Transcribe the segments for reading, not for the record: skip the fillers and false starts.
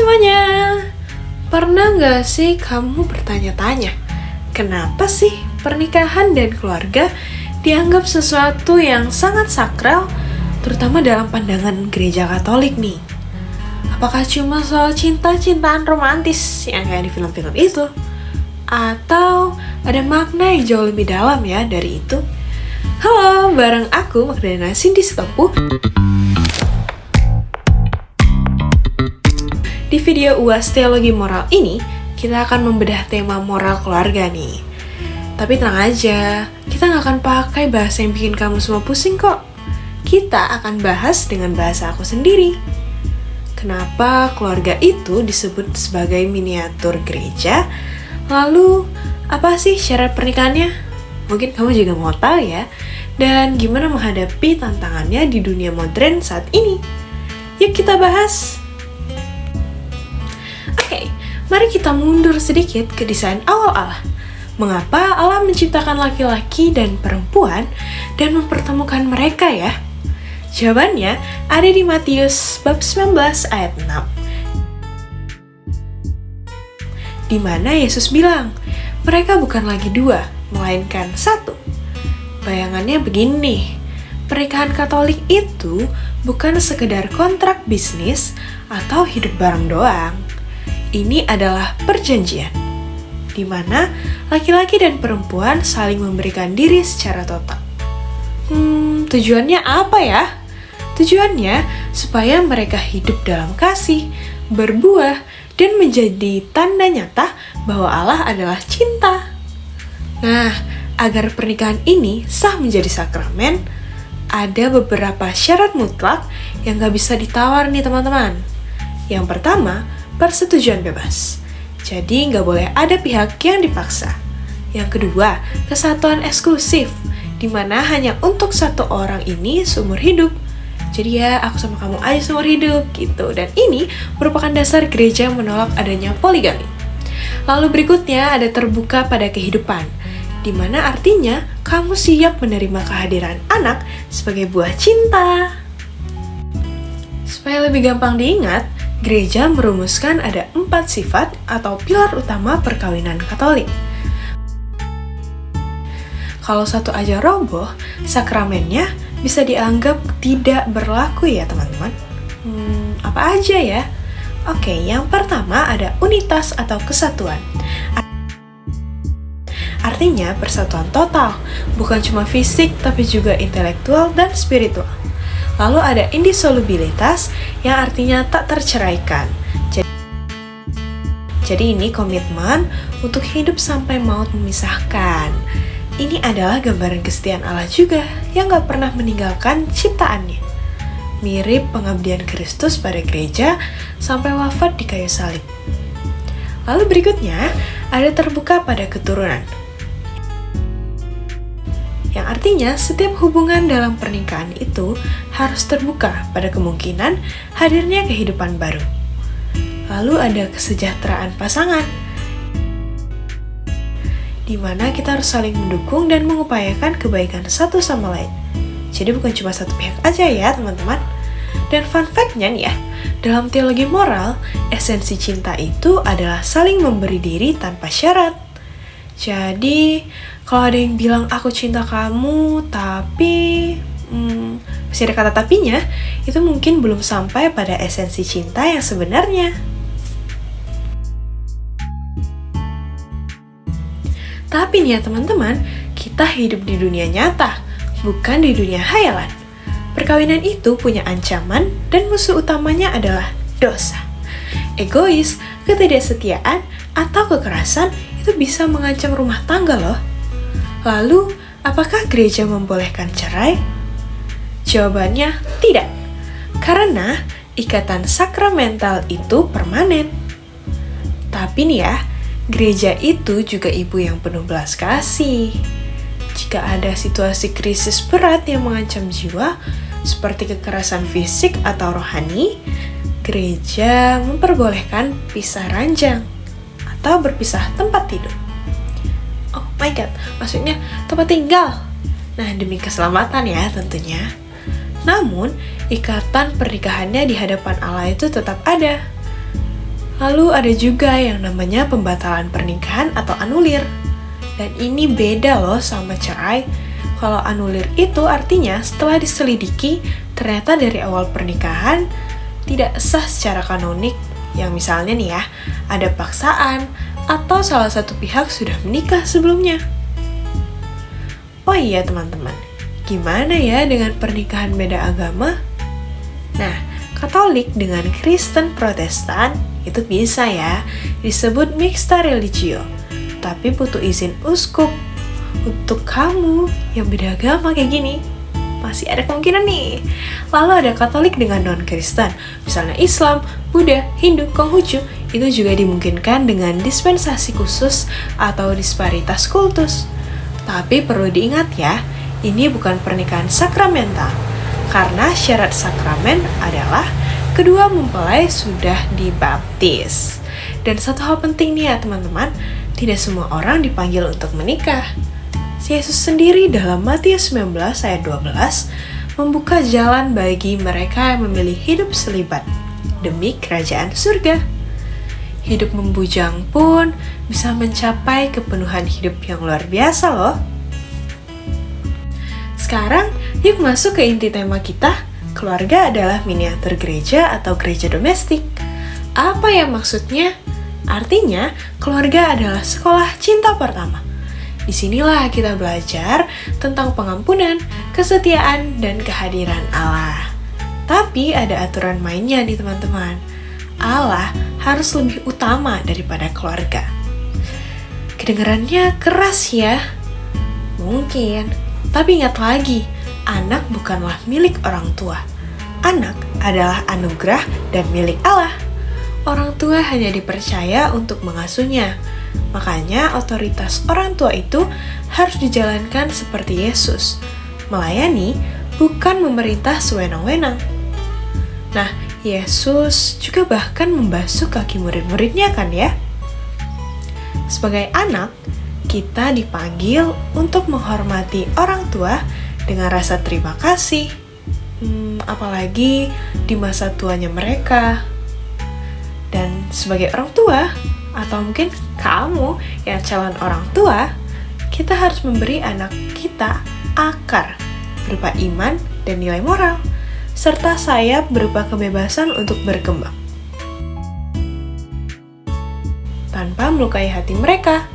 semuanya, pernah gak sih kamu bertanya-tanya, kenapa sih pernikahan dan keluarga dianggap sesuatu yang sangat sakral, terutama dalam pandangan gereja Katolik nih? Apakah cuma soal cinta-cintaan romantis yang kayak di film-film itu? Atau ada makna yang jauh lebih dalam ya dari itu? Halo, bareng aku Magdalena Cindy Sitompul. Di video UAS Teologi Moral ini, kita akan membedah tema moral keluarga nih. Tapi tenang aja, kita nggak akan pakai bahasa yang bikin kamu semua pusing kok. Kita akan bahas dengan bahasa aku sendiri. Kenapa keluarga itu disebut sebagai miniatur gereja? Lalu, apa sih syarat pernikahannya? Mungkin kamu juga mau tahu ya. Dan gimana menghadapi tantangannya di dunia modern saat ini? Yuk kita bahas! Oke, mari kita mundur sedikit ke desain awal Allah. Mengapa Allah menciptakan laki-laki dan perempuan dan mempertemukan mereka ya? Jawabannya ada di Matius bab 19 ayat 6. Di mana Yesus bilang, mereka bukan lagi dua, melainkan satu. Bayangannya begini, pernikahan Katolik itu bukan sekedar kontrak bisnis atau hidup bareng doang. Ini adalah perjanjian, di mana laki-laki dan perempuan saling memberikan diri secara total. Tujuannya apa ya? Tujuannya supaya mereka hidup dalam kasih, berbuah, dan menjadi tanda nyata bahwa Allah adalah cinta. Nah, agar pernikahan ini sah menjadi sakramen, ada beberapa syarat mutlak yang gak bisa ditawar nih teman-teman. Yang pertama, persetujuan bebas. Jadi nggak boleh ada pihak yang dipaksa. Yang kedua, kesatuan eksklusif, di mana hanya untuk satu orang ini seumur hidup. Jadi ya, aku sama kamu aja seumur hidup gitu. Dan ini merupakan dasar gereja menolak adanya poligami. Lalu berikutnya ada terbuka pada kehidupan, di mana artinya kamu siap menerima kehadiran anak sebagai buah cinta. Supaya lebih gampang diingat, gereja merumuskan ada 4 sifat atau pilar utama perkawinan Katolik. Kalau satu aja roboh, sakramennya bisa dianggap tidak berlaku ya teman-teman. Apa aja ya? Oke, yang pertama ada unitas atau kesatuan. Artinya persatuan total, bukan cuma fisik tapi juga intelektual dan spiritual. Lalu ada indissolubilitas yang artinya tak terceraikan. Jadi ini komitmen untuk hidup sampai maut memisahkan. Ini adalah gambaran kesetiaan Allah juga yang gak pernah meninggalkan ciptaannya. Mirip pengabdian Kristus pada gereja sampai wafat di kayu salib. Lalu berikutnya ada terbuka pada keturunan. Yang artinya setiap hubungan dalam pernikahan itu harus terbuka pada kemungkinan hadirnya kehidupan baru. Lalu ada kesejahteraan pasangan, di mana kita harus saling mendukung dan mengupayakan kebaikan satu sama lain. Jadi bukan cuma satu pihak aja ya teman-teman. Dan fun fact-nya nih ya, dalam teologi moral, esensi cinta itu adalah saling memberi diri tanpa syarat. Jadi, kalau ada yang bilang aku cinta kamu, tapi masih ada kata tapinya, itu mungkin belum sampai pada esensi cinta yang sebenarnya. Tapi nih ya teman-teman, kita hidup di dunia nyata, bukan di dunia hayalan. Perkawinan itu punya ancaman dan musuh utamanya adalah dosa. Egois, ketidaksetiaan, atau kekerasan itu bisa mengancam rumah tangga loh. Lalu, apakah gereja membolehkan cerai? Jawabannya tidak, karena ikatan sakramental itu permanen. Tapi nih ya, gereja itu juga ibu yang penuh belas kasih. Jika ada situasi krisis berat yang mengancam jiwa, seperti kekerasan fisik atau rohani, gereja memperbolehkan pisah ranjang atau berpisah tempat tidur. Oh my god, maksudnya tempat tinggal. Nah, demi keselamatan ya tentunya. Namun, ikatan pernikahannya di hadapan Allah itu tetap ada. Lalu ada juga yang namanya pembatalan pernikahan atau anulir. Dan ini beda loh sama cerai. Kalau anulir itu artinya setelah diselidiki, ternyata dari awal pernikahan tidak sah secara kanonik. Yang misalnya nih ya, ada paksaan atau salah satu pihak sudah menikah sebelumnya. Oh iya teman-teman, gimana ya dengan pernikahan beda agama? Nah, Katolik dengan Kristen Protestan itu bisa ya disebut mixta religio, tapi butuh izin uskup. Untuk kamu yang beda agama kayak gini, masih ada kemungkinan nih. Lalu ada Katolik dengan non-Kristen, misalnya Islam, Buddha, Hindu, Konghucu, itu juga dimungkinkan dengan dispensasi khusus atau disparitas kultus. Tapi perlu diingat ya, ini bukan pernikahan sakramental. Karena syarat sakramen adalah kedua mempelai sudah dibaptis. Dan satu hal penting nih ya teman-teman, tidak semua orang dipanggil untuk menikah. Yesus sendiri dalam Matius 19 ayat 12 membuka jalan bagi mereka yang memilih hidup selibat demi kerajaan surga. Hidup membujang pun bisa mencapai kepenuhan hidup yang luar biasa loh. Sekarang yuk masuk ke inti tema kita. Keluarga adalah miniatur gereja atau gereja domestik. Apa ya maksudnya? Artinya, keluarga adalah sekolah cinta pertama. Disinilah kita belajar tentang pengampunan, kesetiaan, dan kehadiran Allah. Tapi ada aturan mainnya nih teman-teman. Allah harus lebih utama daripada keluarga. Kedengarannya keras ya? Mungkin, tapi ingat lagi, anak bukanlah milik orang tua. Anak adalah anugerah dan milik Allah. Orang tua hanya dipercaya untuk mengasuhnya. Makanya otoritas orang tua itu harus dijalankan seperti Yesus, melayani bukan memerintah sewenang-wenang. Nah, Yesus juga bahkan membasuh kaki murid-muridnya kan ya? Sebagai anak, kita dipanggil untuk menghormati orang tua dengan rasa terima kasih. Apalagi di masa tuanya mereka. Dan sebagai orang tua, atau mungkin kamu yang calon orang tua, kita harus memberi anak kita akar berupa iman dan nilai moral, serta sayap berupa kebebasan untuk berkembang tanpa melukai hati mereka.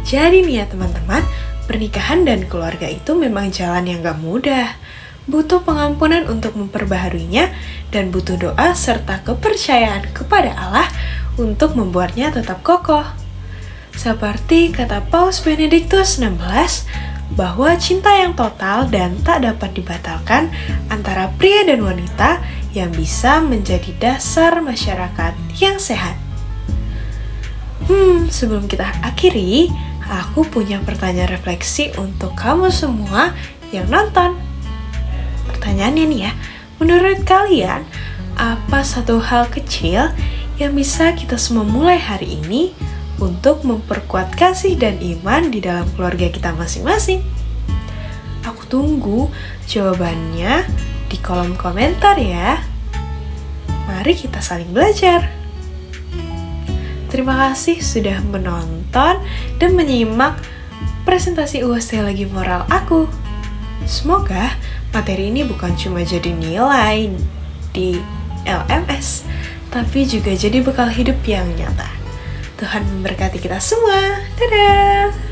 Jadi nih ya teman-teman, pernikahan dan keluarga itu memang jalan yang gak mudah. Butuh pengampunan untuk memperbaharuinya dan butuh doa serta kepercayaan kepada Allah untuk membuatnya tetap kokoh. Seperti kata Paus Benediktus XVI, bahwa cinta yang total dan tak dapat dibatalkan antara pria dan wanita yang bisa menjadi dasar masyarakat yang sehat. Sebelum kita akhiri, aku punya pertanyaan refleksi untuk kamu semua yang nonton. Pertanyaannya nih ya, menurut kalian, apa satu hal kecil yang bisa kita semua mulai hari ini untuk memperkuat kasih dan iman di dalam keluarga kita masing-masing? Aku tunggu jawabannya di kolom komentar ya. Mari kita saling belajar. Terima kasih sudah menonton dan menyimak presentasi UAS Teologi Moral aku. Semoga materi ini bukan cuma jadi nilai di LMS, tapi juga jadi bekal hidup yang nyata. Tuhan memberkati kita semua. Dadah!